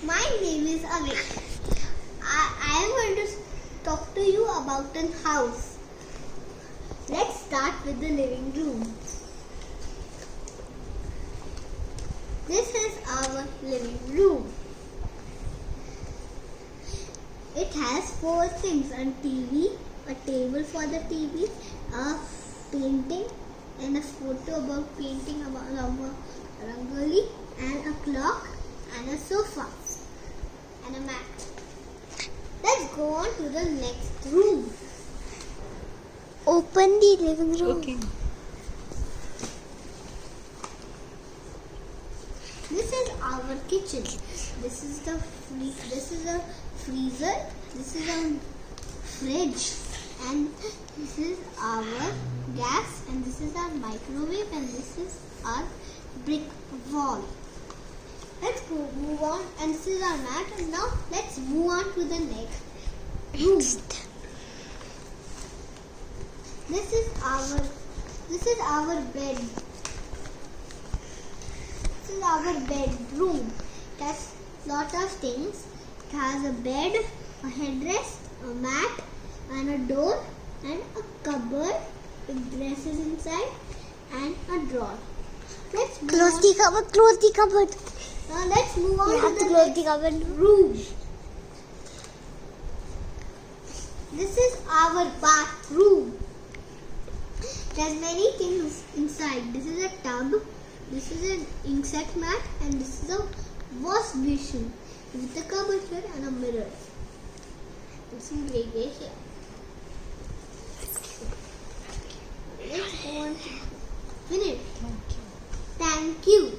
My name is Avik. I am going to talk to you about a house. Let's start with the living room. This is our living room. It has 4 things: a TV, a table for the TV, a painting, and a photo about painting about rangoli, and a clock, and a sofa, and a mat. Let's go on to the next room. Open the living room. Okay. This is our kitchen. This is a freezer. This is a fridge, and this is our gas, and this is our microwave, and this is our brick wall. Let's move on, and this is our mat. And now let's move on to the next room. This is our bed. This is our bedroom. It has lot of things. It has a bed, a headrest, a mat, and a door, and a cupboard with dresses inside, and a drawer. Let's move Close on. the cupboard. Close the cupboard. Now let's move on You have to to the close next the cupboard. room. This is our bathroom. It has many things inside. This is a tub. This is an insect mat, and this is a wash basin with a cupboard here and a mirror. And some grey here. Let's go on to finish. Thank you.